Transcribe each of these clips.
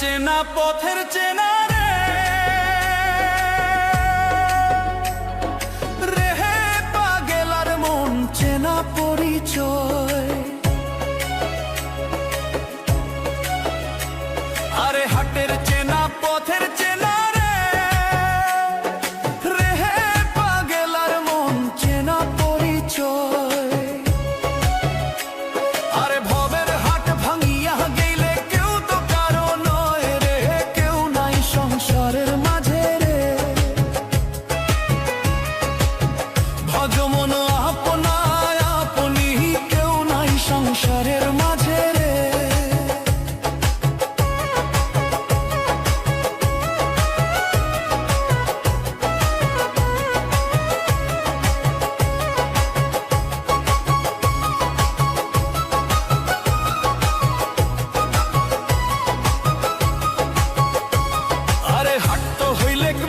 চেনা পথের চেনা রে রেহে পাগেলার মন চেনা পরিচয়। আরে হাটের চেনা পথের চেনা রে রেহে পাগেলার মন চেনা পরিচয়। আরে ভবের হাট ভাঙিয়া গেলে কেউ তো কারো নয় রে, কেউ নাই সংসারের মাঝে রে। ভজ মন আপনায় আপনি, কেউ নাই সংসারের মাঝে রে।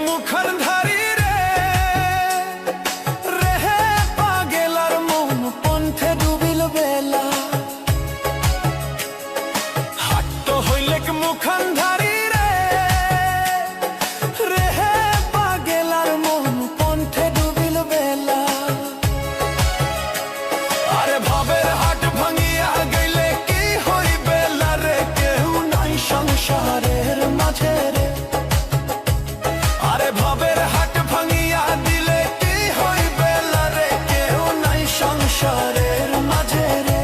মুখার ধারি রে রেহে পাগেলার মন পন্থে ডুবিল বেলা। হাট্ট হইলেক মুখান ধারি রে রেহে পাগেলার মন পন্থে ডুবিল বেলা। আরে ভাবের হাট ভাঙিয়া গেলে কি হইবে রে, কেউ নাই সংসারের মাঝে রে। ভবের হাট ভাঙিয়া দিলে কি হইবে রে, কেউ নাই সংসারের মাঝে রে।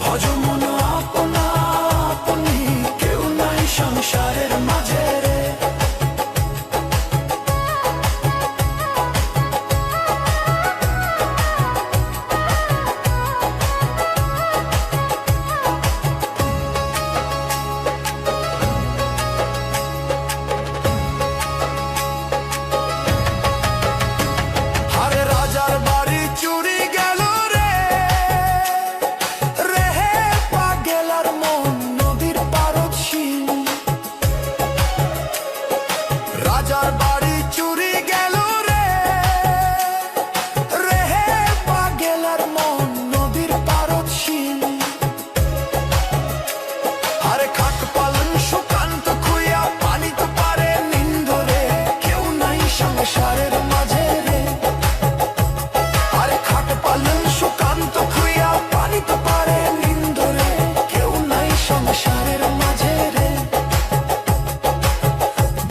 ভজ মন আপনা আপনি, কেউ নাই সংসারের মাঝে রে। রাজার বাড়ি চুরি গেল রে রেহে পাগেলার মন নদীর পারদ শিল। আরে খাট পালন সুকান্ত খুইয়া পানি তো পারে নিন্দ রে, কেউ নাই সংসারের মাঝে রে। আরে খাট পালন সুকান্ত খুইয়া পানি তো পারে নিন্দ রে, কেউ নাই সংসারের মাঝে রে।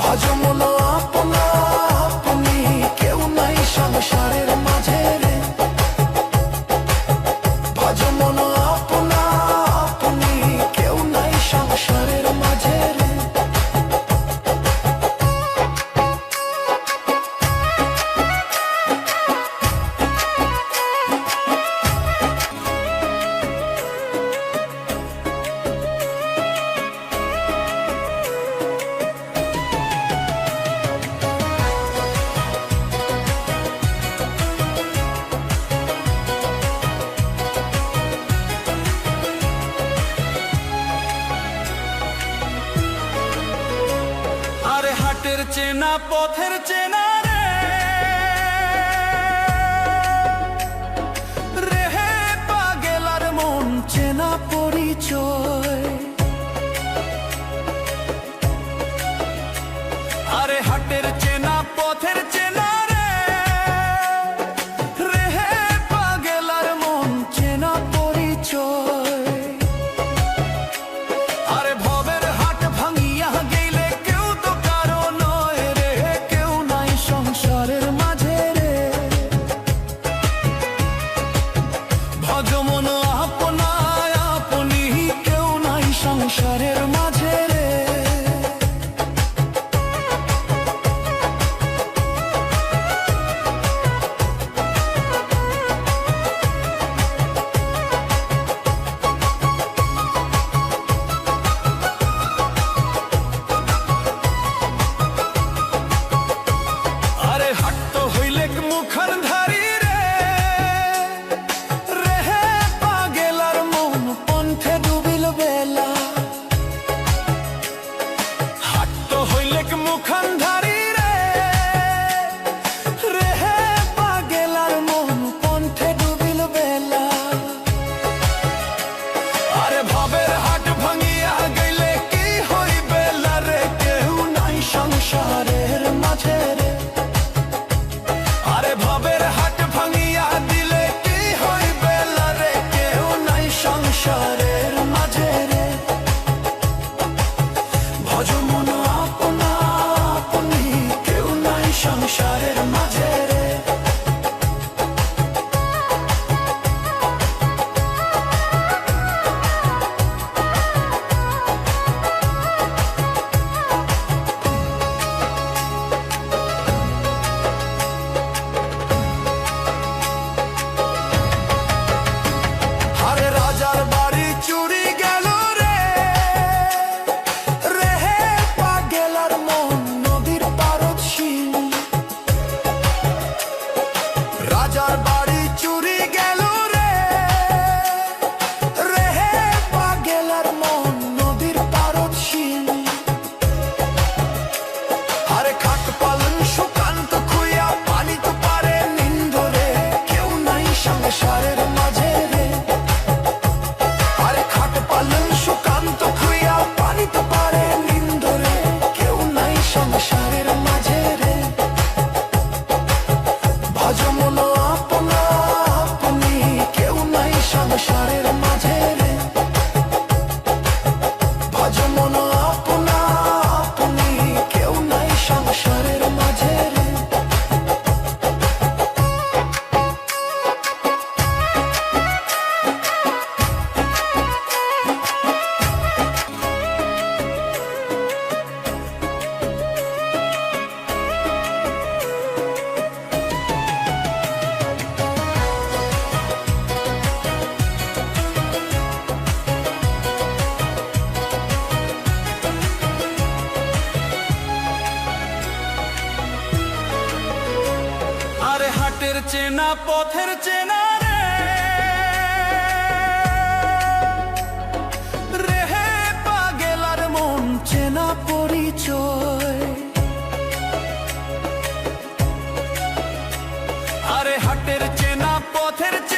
ভজ মন আপনা আপনি, কেউ নাই সংসারের মাঝে রে। ভজ মন আপনা আপনি, কেউ নাই সংসারের মাঝে রে। হাটের চেনা পথের চেনা রে রেহে পাগেলার মন চেনা পরিচয়। আরে হাটের চেনা পথের চেনা রে রেহে পাগেলার মন চেনা পরিচয়। আরে ভবের হাট ভাঙিয়া গেলে কেউ তো কারো নয় রে, কেউ নাই আরে হাটের চেনা পথের চেনা রে হে পাগেলার মন চেনা পরিচয়। আরে হাটের চেনা পথের চেনা